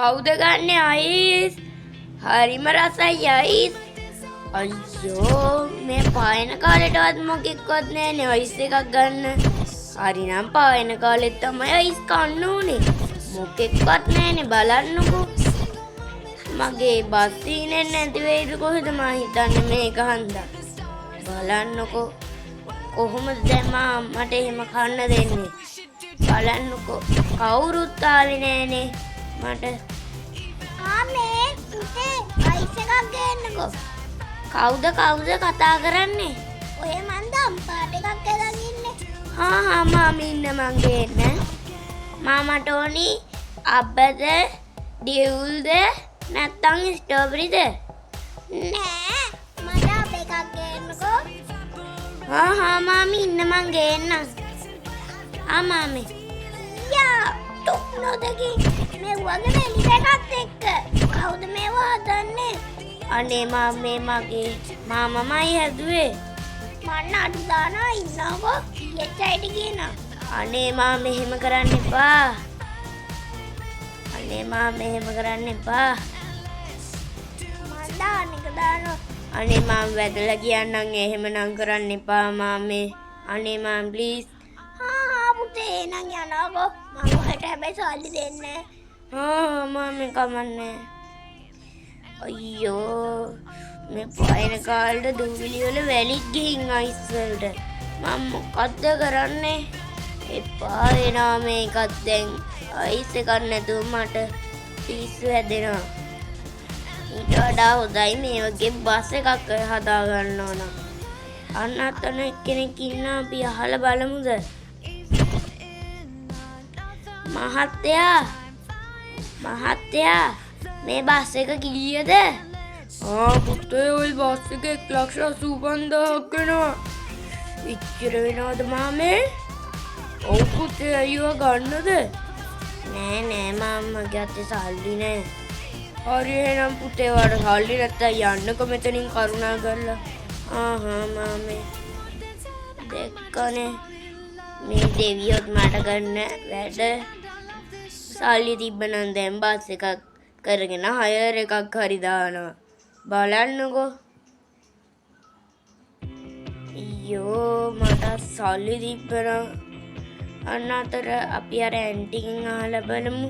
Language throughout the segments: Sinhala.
කවුද ගන්න අයිස්? හරිම රසයි අයිස්. අයියෝ මේ පායන කාලෙටවත් මොකෙක්වත් නෑනේ අයිස් එකක් ගන්න. හරිනම් පායන කාලෙත් තමයි අයිස් කන්න ඕනේ. මොකෙක්වත් නෑනේ බලන්නකෝ. මගේ බස් සීනෙන් නැති වෙයිද කොහෙද මං හිතන්නේ මේක හන්දා. බලන්නකෝ කොහොමද දැන් මට එහෙම කන්න දෙන්නේ. බලන්නකෝ කවුරුත් ආවේ නෑනේ මට. මේ පුතේ අයිස් එකක් ගන්නකෝ. කවුද කතා කරන්නේ? ඔය මන් දම් පාට එකක් අරන් ඉන්නේ. හා මාමි ඉන්න මං ගේන්න. මාමට ඕනි අබ්බද ඩියුල්ද නැත්තම් ස්ට්‍රොබෙරිද? නෑ මට අප එකක් ගන්නකෝ. හා මාමි ඉන්න මං ගේන්නම්. මාමි යා තුක් නොදකි මේ වගේ වෙලි දෙකත් එක්ක කවුද මේවා හදන්නේ? අනේ මාමේ මගේ මාමමයි හැදුවේ. මන්න අඩු දානවා ඉන්නකෝ යෙච්චයිට කියනවා. අනේ මාමේ එහෙම කරන්න එපා. අනේ මාමේ එහෙම කරන්න එපා. මන් දාන්නක දානවා. අනේ මාම වැදලා කියන්නම් එහෙමනම් කරන්න එපා මාමේ. අනේ මාම ප්ලීස්. පුතේ නං යනකෝ. මම ඔයාලට හැබැයි සල්ලි දෙන්නේ. මාමේ කමන්නේ. අයියෝ මේ පයින් කාලේ දුවිලි වල වැලිත් ගිහින් අයිස් වලට මම මොකද්ද කරන්නේ? එපා වෙනවා මේකත් දැන් අයිස් එකක් නැතුව මට පිස්සු හැදෙනවා. ඊට වඩා හොඳයි මේ වගේ බස් එකක් හදා ගන්න ඕන. අන්න අතන කෙනෙක් ඉන්නවා අපි අහලා බලමුද? මහත්තයා මේ බස් එක කීයද? පුතේ ওই බස් එක 1,85,000ක් වෙනවා. ඉච්චර වෙනවද මාමේ? ඔව් පුතේ අයියෝ ගන්නද? නෑ මම්මගේ අතේ සල්ලි නෑ. හරි එහෙනම් පුතේ වඩ සල්ලි නැත්තම් යන්නකෝ මෙතනින් කරුණා කරලා. මාමේ දෙක්කනේ මේ දෙවියොත් මට ගන්න වැඩ සල්ලි තිබ්බනම් දැන් බස් එකක් කරගෙන හයර් එකක් හරි දානවා. බලන්නකෝ. අයියෝ මට සල්ලි තිබ්බනම් අන්න අතර අපි අර ඇන්ටිගෙන් අහලා බලමු.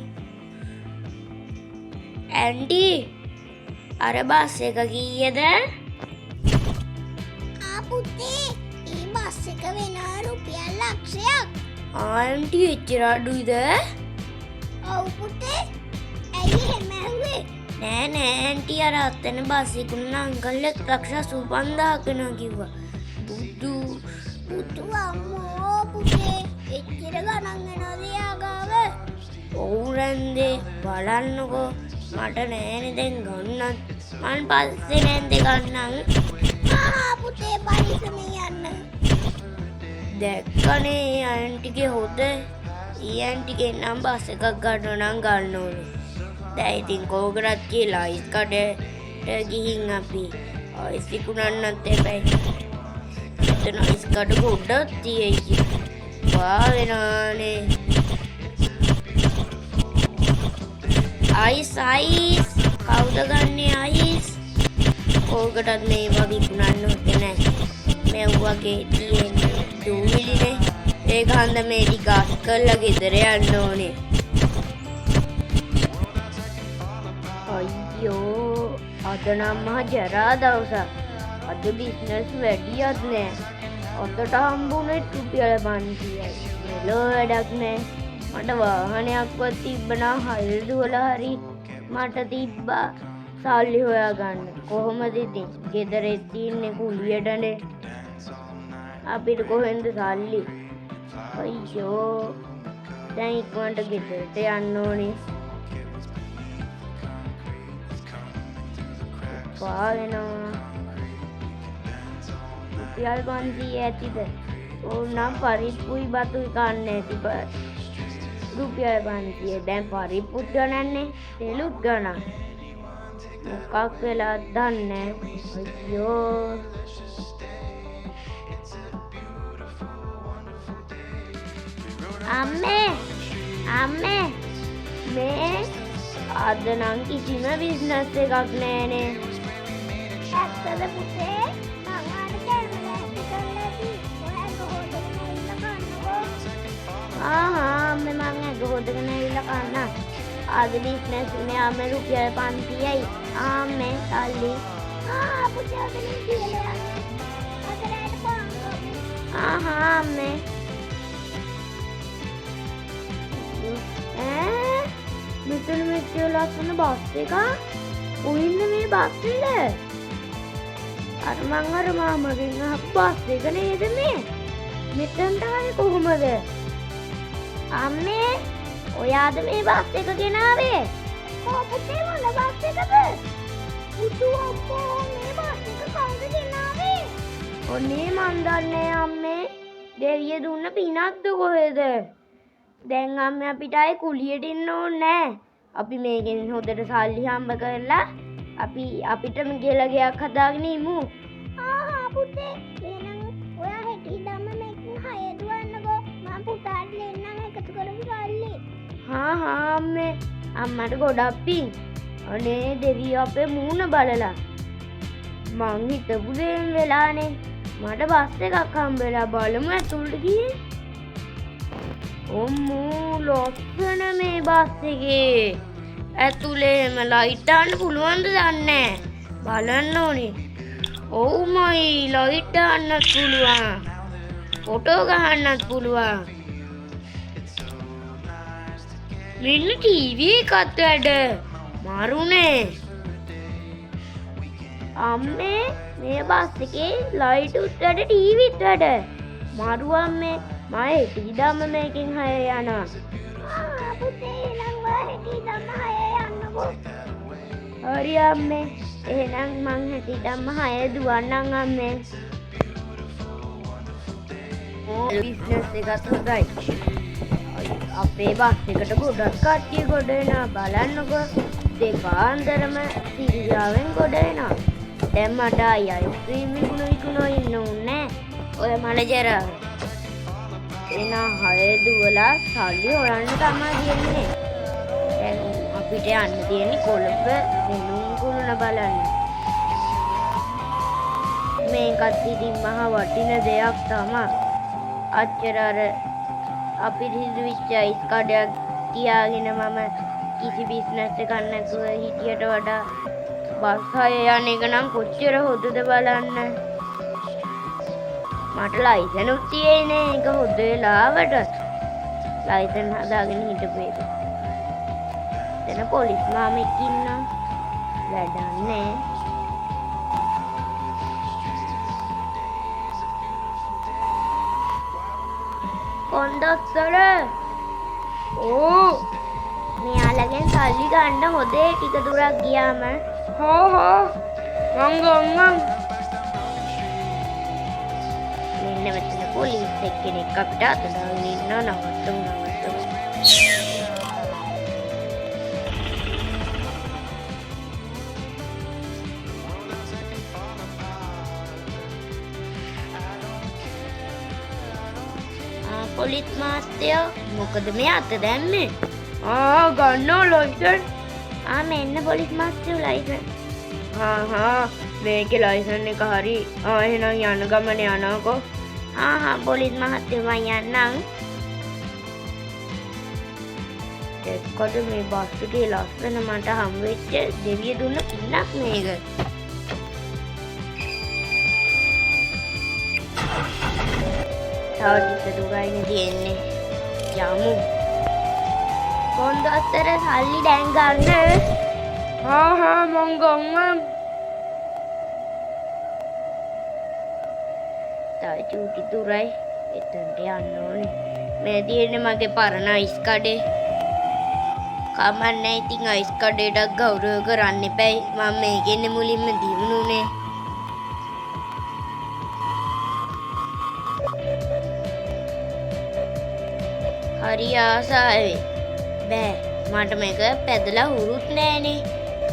ඇන්ටි අර බස් එක කීයද? පුතේ මේ බස් එක වෙනවා රුපියල් ලක්ෂයක්. ආන්ටි එච්චර අඩුයිද? ඔව් පුතේ. ඇයි එහෙම ඇහුවේ? නෑ ඇන්ටි අර අතන බස් ඉක්ුණා අංකල් 1,85,000ක් වෙනවා කිව්වා. බුදු අම්මෝ පුතේ එච්චර ගණන් වෙනවද යාගාව? ඔව් රන්දේ බලන්නකෝ මට නෑනේ දැන් ගන්නත් මං පස්සේ නැන්දේ ගන්නම්. පුතේ පරිස්සමෙන් යන්න. දැක්කනේ ආන්ටිගේ හොද. ඊ ආන්ටිගේ නම් බස් එකක් ගන්න නම් ගන්න ඕනේ. දැන් ඉතින් කෝකරත් කියලා අයිස් කඩේට ගිහින් අපි අයිස් විකුණන්නත් එපයි. එතන අයිස් කඩ ගොඩක් තියෙයි. වා වෙනානේ. අයිස් කවුද ගන්නේ අයිස්? කෝකටත් මේවා විකුණන්න හොඳ නැහැ. මේ වගේ තියෙන්නේ දුවිලිනේ. ඒක හන්ද මේ ටික අස් කරලා ගෙදර යන්න ඕනේ. අයියෝ අද නම් මහ ජරා දවසක්. අද බිස්නස් වැඩියක් නෑ. අතට හම්බුනේ රුපියල් 500යි. මෙලෝ වැඩක් නෑ. මට වාහනයක්වත් තිබ්බනම් හයල් දුවලා හරි මට තිබ්බා සල්ලි හොයාගන්න. කොහොමද ඉතින් ගෙදර ඉන්නේ කුලියටනේ. අපිට කොහෙන්ද සල්ලි? අයියෝ දැන් ඉක්මනට ගෙදරට යන්න ඕනේ. පාවෙනවා. රුපියල් 500 ඇතිද? ඕනම් පරිප්පුයි බතුයි කන්න ඇති බෑ. රුපියල් 500 දැන් පරිප්පුත් ගණන්නේ තෙලුත් ගණන්. මොකක් වෙලාද දන්නේ නැහැ. අයියෝ අම්මේ මේ අද නම් කිසිම බිස්නස් එකක් නෑනේ. ඇත්තද පුතේ? මං ආට කෑම නැති කරලා දී. ඔයා ගොඩගෙන ඉන්න කන්නකෝ. අම්මේ මං ඇඟ හොදගෙන ඇවිල්ලා කන්න. අද බිස්නස් උනේ අම්මේ රුපියල් 500යි. අම්මේ සල්ලි. පුතේ ඔතනින් කියලා යන්න. අතරට පාන්කෝ. අම්මේ. මෙතන මෙච්චර ලස්සන බස් එක. උින්න මේ බස් එක. අර මං අර මාමගෙන් අහපු බස් එක නේද මේ? මෙතනට ආවේ කොහොමද? අම්මේ ඔයාද මේ බස් එක ගෙනාවේ? පුතේ මොන බස් එකද? පුතු අම්මෝ මේ බස් එක කවුද ගෙනාවේ? ඔන්නේ මන් දන්නේ අම්මේ. දෙවිය දුන්න පිනක්ද කොහෙද? දැන් අම්මේ අපිට ආයේ කුලියට ඉන්න ඕනේ නෑ. අපි මේකෙන් හොඳට සල්ලි හම්බ කරලා අපිටම ගෙලා ගයක් හදාගෙන ඉමු. පුතේ එහෙනම් ඔයා හෙට ඉඳන්ම මේකෙන් 6 දුවන්නකෝ. මම පුතාට දෙන්නම් එකතු කරමු සල්ලි. අම්මේ අම්මට ගොඩක් පිං. අනේ දෙවියෝ අපේ මූණ බලලා. මං හිතපු දේම වෙලානේ. මට බස් එකක් හම්බෙලා බලමු ඇතුළට ගිහින්. ඔම්මෝ ලස්සන මේ බස් එකේ. ඇතුළේම ලයිට් දාන්න පුළුවන්ද දන්නේ බලන්න ඕනේ. ඔව් මයි ලයිට් දාන්නත් පුළුවන්. ෆොටෝ ගහන්නත් පුළුවන්. මෙන්න ටීවී එකත් වැඩ. මාරුනේ. අම්මේ මේ බස් එකේ ලයිට් උත් වැඩ ටීවීත් වැඩ. මාරු අම්මේ මම හෙට ඉඳන්ම මේකෙන් 6 යනවා. පුතේ එහෙනම් ඔයා හෙට ඉඳන්ම 6 යන්නකෝ. හරි අම්මේ. එහෙනම් මං හෙට ඉඳන්ම 6 දුවන්නම් අම්මේ. බිස්නස් එකත් හොඳයි. අපේ බස් එකට ගොඩක් කට්ටිය ගොඩ වෙනවා බලන්නකෝ. දෙපාන්දරම සිරියාවෙන් ගොඩ වෙනවා. දැන් මට අයිස්ක්‍රීම් විකුණෝ ඉන්න ඕනේ. ඔය මැනේජර් එනා 6 දුවලා සල්ලි හොයන්න තමයි දෙන්නේ. දැන් අපිට යන්න තියෙන්නේ කොළඹ වෙනුම් කුළුණ බලන්න. මේකත් ඉතින් මහ වටින දෙයක් තමයි. අච්චර අර අපි හිතුවිච්ච අයිස් කඩයක් තියාගෙන මම කිසි බිස්නස් එකක් නැතුව හිටියට වඩා බස් 6 යන එක නම් කොච්චර හොඳද බලන්න. මට ලයිසන් උත් තියෙන්නේ ඒක හොඳ වෙලාවට. ලයිසන් හදාගෙන හිටපු එක. එතන පොලිස් මාමෙක් ඉන්නවා. වැඩක් නෑ. කොන්ඩක්ටර් මෙයාලගෙන් සල්ලි ගන්න හොදේ ටික දුරක් ගියාම. මං ගන්නම්. මෙන්න මෙතන පොලිස් එක්කෙනෙක් අපිට අත දාගෙන ඉන්නවා. නවත්තමු. පොලිස් මාස්ටර් මොකද මේ අත දැම්මේ? ගන්න ලයිසන්. මෙන්න පොලිස් මාස්ටර් ලයිසන්. මේකේ ලයිසන් එක හරි. එහෙනම් යන ගමන යනකෝ. පොලිස් මහත්තයා මම යන්නම්. එක්කද මේ බස් එකේ ලස්සන මට හම් වෙච්ච දෙවිය දුන්න පින්නක් මේක. ටික දුරයිනේ තියෙන්නේ. යමු. කොන්දොස්තර සල්ලි දැන් ගන්න. මං ගන්නම්. තව චූටි දුරයි. එතනට යන්න ඕනේ. මේ තියෙන්නේ මගේ පරණ අයිස් කඩේ. කමන්නේ ඉතින් අයිස් කඩේට ගෞරව කරන්න එපැයි. මම මේකෙන්නේ මුලින්ම දිනුනේ. හරි ආසාවේ. බෑ මට මේක පැදලා හුරුත් නෑනේ.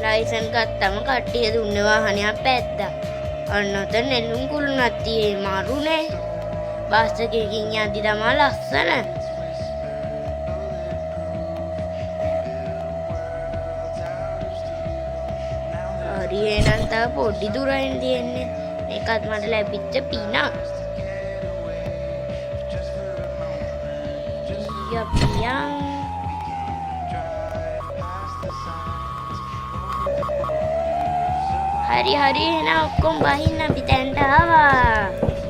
ලයිසන් ගත්තම කට්ටිය දුන්න වාහනයක් පැද්දා. අන්න ඔතන නෙළුම් කුළුණක් තියෙයි මාරුනේ. බස් එකකින් යද්දි තමයි ලස්සන. තව පොඩි දුරයින් තියෙන්නේ. මේකත් මට ලැබිච්ච පිනක්. පියන්. හරි එහෙනම් ඔක්කොම බහින්න අපි තැන්ට ආවා.